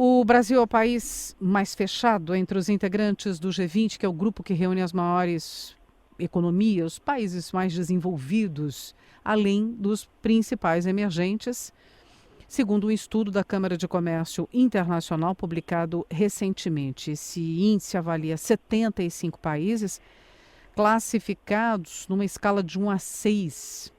O Brasil é o país mais fechado entre os integrantes do G20, que é o grupo que reúne as maiores economias, os países mais desenvolvidos, além dos principais emergentes, segundo um estudo da Câmara de Comércio Internacional publicado recentemente. Esse índice avalia 75 países classificados numa escala de 1 a 6.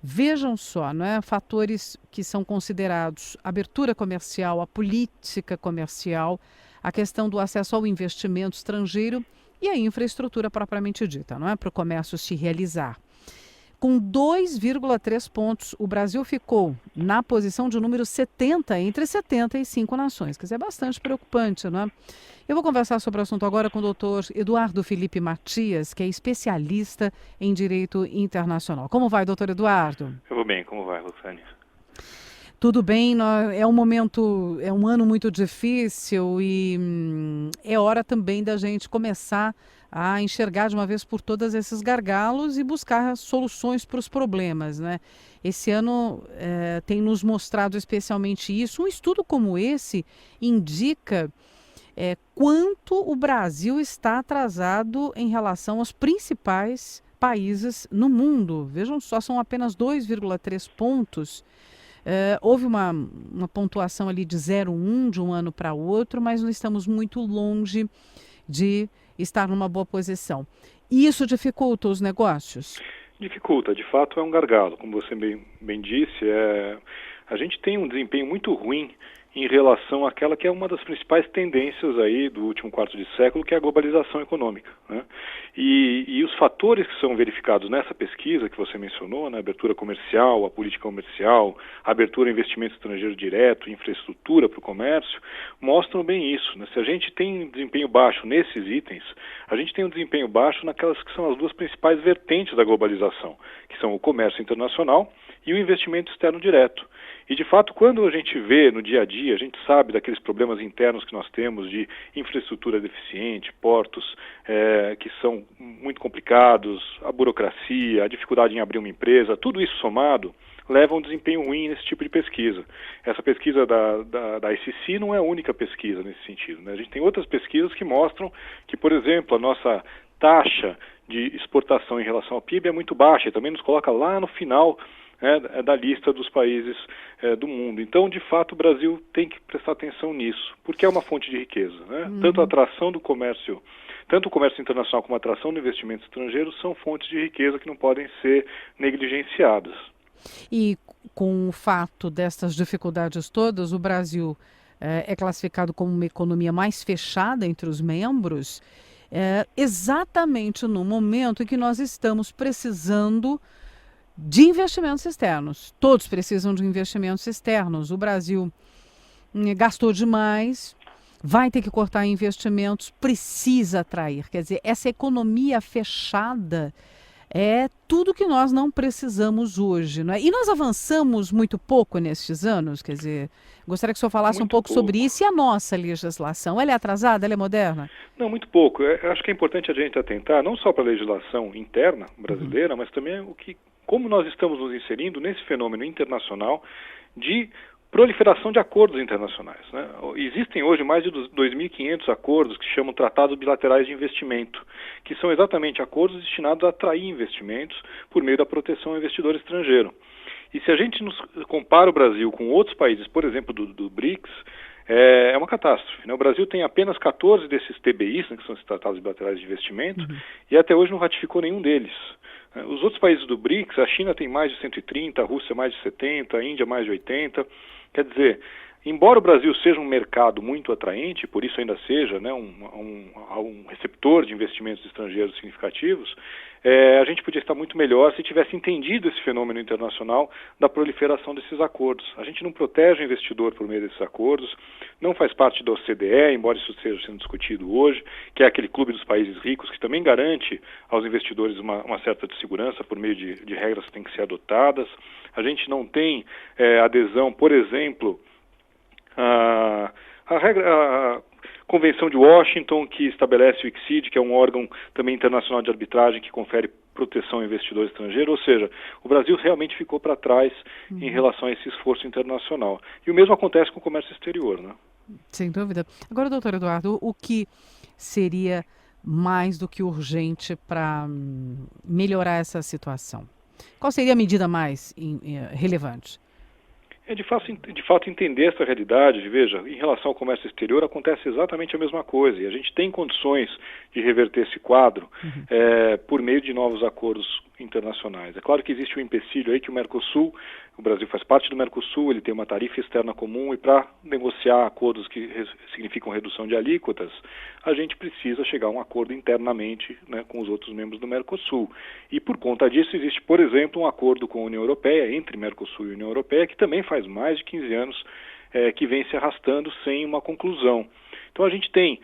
Vejam só, não é? Fatores que são considerados abertura comercial, a política comercial, a questão do acesso ao investimento estrangeiro e a infraestrutura propriamente dita, não é? Para o comércio se realizar. Com 2,3 pontos, o Brasil ficou na posição de número 70 entre 75 nações, quer dizer, é bastante preocupante, não é? Eu vou conversar sobre o assunto agora com o doutor Eduardo Felipe Matias, que é especialista em Direito Internacional. Como vai, doutor Eduardo? Eu vou bem, como vai, Roxane? Tudo bem, é um ano muito difícil e é hora também da gente começar a enxergar de uma vez por todas esses gargalos e buscar soluções para os problemas, né? Esse ano tem nos mostrado especialmente isso. Um estudo como esse indica quanto o Brasil está atrasado em relação aos principais países no mundo. Vejam só, são apenas 2,3 pontos. Houve uma pontuação ali de 0,1 de um ano para outro, mas nós estamos muito longe de estar numa boa posição. E isso dificulta os negócios? Dificulta, de fato é um gargalo. Como você bem disse, a gente tem um desempenho muito ruim em relação àquela que é uma das principais tendências aí do último quarto de século, que é a globalização econômica, né? E os fatores que são verificados nessa pesquisa que você mencionou, né, abertura comercial, a política comercial, a abertura a investimento estrangeiro direto, infraestrutura para o comércio, mostram bem isso, né? Se a gente tem desempenho baixo nesses itens, a gente tem um desempenho baixo naquelas que são as duas principais vertentes da globalização, que são o comércio internacional e o investimento externo direto. E, de fato, quando a gente vê no dia a dia, a gente sabe daqueles problemas internos que nós temos de infraestrutura deficiente, portos que são muito complicados, a burocracia, a dificuldade em abrir uma empresa, tudo isso somado leva a um desempenho ruim nesse tipo de pesquisa. Essa pesquisa da ICC não é a única pesquisa nesse sentido, né? A gente tem outras pesquisas que mostram que, por exemplo, a nossa taxa de exportação em relação ao PIB é muito baixa e também nos coloca lá no final da lista dos países do mundo. Então, de fato, o Brasil tem que prestar atenção nisso, porque é uma fonte de riqueza, né? Tanto a atração do comércio, tanto o comércio internacional como a atração do investimento estrangeiro são fontes de riqueza que não podem ser negligenciadas. E com o fato destas dificuldades todas, o Brasil é classificado como uma economia mais fechada entre os membros, exatamente no momento em que nós estamos precisando de investimentos externos. Todos precisam de investimentos externos. O Brasil gastou demais, vai ter que cortar investimentos, precisa atrair. Quer dizer, essa economia fechada é tudo que nós não precisamos hoje, não é? E nós avançamos muito pouco nestes anos, quer dizer, gostaria que o senhor falasse um pouco sobre isso. E a nossa legislação, ela é atrasada, ela é moderna? Não, muito pouco. Eu acho que é importante a gente atentar não só para a legislação interna brasileira, mas também como nós estamos nos inserindo nesse fenômeno internacional de proliferação de acordos internacionais, né? Existem hoje mais de 2.500 acordos que se chamam tratados bilaterais de investimento, que são exatamente acordos destinados a atrair investimentos por meio da proteção ao investidor estrangeiro. E se a gente nos compara o Brasil com outros países, por exemplo, do BRICS, é uma catástrofe, né? O Brasil tem apenas 14 desses TBIs, né, que são esses tratados bilaterais de investimento, e até hoje não ratificou nenhum deles. Os outros países do BRICS, a China tem mais de 130, a Rússia mais de 70, a Índia mais de 80. Quer dizer, embora o Brasil seja um mercado muito atraente, por isso ainda seja, né, um receptor de investimentos estrangeiros significativos, a gente podia estar muito melhor se tivesse entendido esse fenômeno internacional da proliferação desses acordos. A gente não protege o investidor por meio desses acordos, não faz parte da OCDE, embora isso esteja sendo discutido hoje, que é aquele clube dos países ricos que também garante aos investidores uma certa segurança por meio de regras que têm que ser adotadas. A gente não tem adesão, por exemplo, a Convenção de Washington, que estabelece o ICSID, que é um órgão também internacional de arbitragem que confere proteção ao investidor estrangeiro, ou seja, o Brasil realmente ficou para trás em relação a esse esforço internacional. E o mesmo acontece com o comércio exterior, né? Sem dúvida. Agora, doutor Eduardo, o que seria mais do que urgente para melhorar essa situação? Qual seria a medida mais relevante? É de fato entender essa realidade. Veja, em relação ao comércio exterior acontece exatamente a mesma coisa e a gente tem condições de reverter esse quadro por meio de novos acordos internacionais. É claro que existe um empecilho aí que o Brasil faz parte do Mercosul, ele tem uma tarifa externa comum e para negociar acordos que significam redução de alíquotas, a gente precisa chegar a um acordo internamente, né, com os outros membros do Mercosul. E por conta disso existe, por exemplo, um acordo com a União Europeia, entre Mercosul e União Europeia, que também faz mais de 15 anos que vem se arrastando sem uma conclusão. Então a gente tem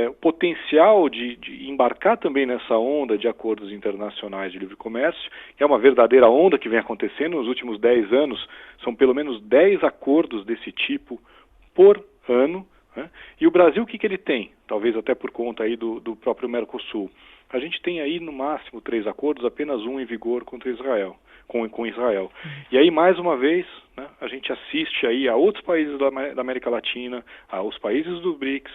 o potencial de embarcar também nessa onda de acordos internacionais de livre comércio, que é uma verdadeira onda que vem acontecendo nos últimos 10 anos, são pelo menos 10 acordos desse tipo por ano, né? E o Brasil, o que ele tem? Talvez até por conta aí do próprio Mercosul. A gente tem aí no máximo 3 acordos, apenas um em vigor contra Israel, com Israel. E aí, mais uma vez, né, a gente assiste aí a outros países da América Latina, aos países do BRICS,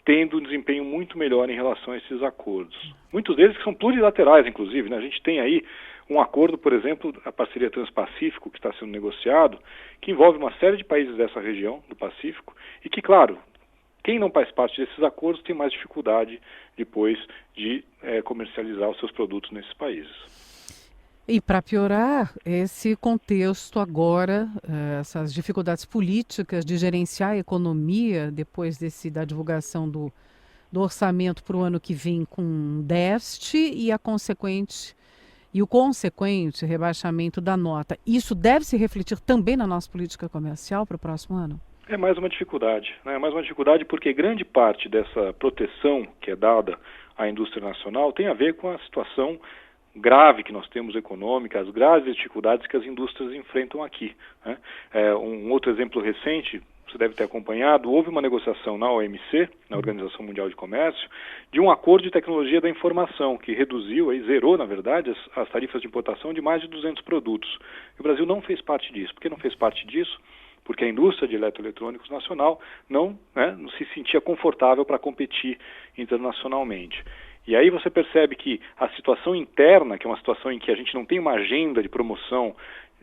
tendo um desempenho muito melhor em relação a esses acordos. Muitos deles que são plurilaterais, inclusive, né? A gente tem aí um acordo, por exemplo, a parceria Transpacífico, que está sendo negociado, que envolve uma série de países dessa região, do Pacífico, e que, claro, quem não faz parte desses acordos tem mais dificuldade depois de comercializar os seus produtos nesses países. E para piorar, esse contexto agora, essas dificuldades políticas de gerenciar a economia depois da divulgação do orçamento para o ano que vem com déficit e o consequente rebaixamento da nota. Isso deve se refletir também na nossa política comercial para o próximo ano? É mais uma dificuldade, né? É mais uma dificuldade porque grande parte dessa proteção que é dada à indústria nacional tem a ver com a situação grave que nós temos econômica, as graves dificuldades que as indústrias enfrentam aqui, né? Um outro exemplo recente, você deve ter acompanhado, houve uma negociação na OMC, na Organização Mundial de Comércio, de um acordo de tecnologia da informação, que reduziu, zerou, na verdade, as tarifas de importação de mais de 200 produtos. E o Brasil não fez parte disso. Por que não fez parte disso? Porque a indústria de eletroeletrônicos nacional não se sentia confortável para competir internacionalmente. E aí você percebe que a situação interna, que é uma situação em que a gente não tem uma agenda de promoção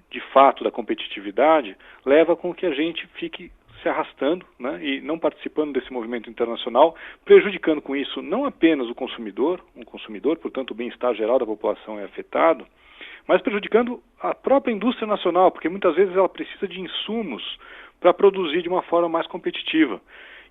de fato da competitividade, leva com que a gente fique se arrastando, né, e não participando desse movimento internacional, prejudicando com isso não apenas o consumidor, portanto o bem-estar geral da população é afetado, mas prejudicando a própria indústria nacional, porque muitas vezes ela precisa de insumos para produzir de uma forma mais competitiva.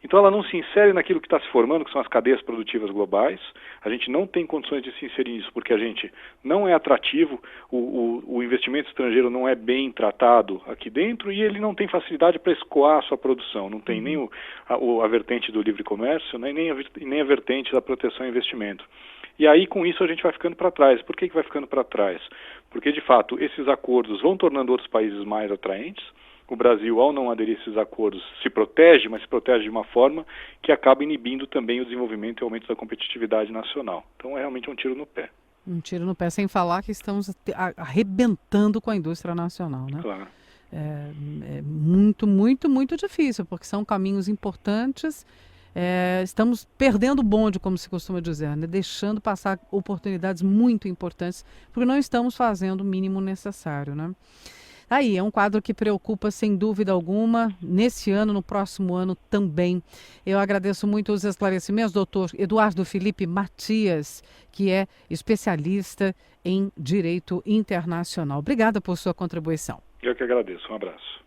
Então ela não se insere naquilo que está se formando, que são as cadeias produtivas globais. A gente não tem condições de se inserir nisso, porque a gente não é atrativo, o investimento estrangeiro não é bem tratado aqui dentro e ele não tem facilidade para escoar a sua produção. Não tem nem a vertente do livre comércio, né, nem a vertente da proteção ao investimento. E aí, com isso, a gente vai ficando para trás. Por que vai ficando para trás? Porque, de fato, esses acordos vão tornando outros países mais atraentes. O Brasil, ao não aderir a esses acordos, se protege, mas se protege de uma forma que acaba inibindo também o desenvolvimento e o aumento da competitividade nacional. Então, é realmente um tiro no pé. Um tiro no pé, sem falar que estamos arrebentando com a indústria nacional, né? Claro. É muito, muito, muito difícil, porque são caminhos importantes. Estamos perdendo o bonde, como se costuma dizer, né? Deixando passar oportunidades muito importantes, porque não estamos fazendo o mínimo necessário, né? Aí, é um quadro que preocupa sem dúvida alguma, nesse ano, no próximo ano também. Eu agradeço muito os esclarecimentos, doutor Eduardo Felipe Matias, que é especialista em direito internacional. Obrigada por sua contribuição. Eu que agradeço. Um abraço.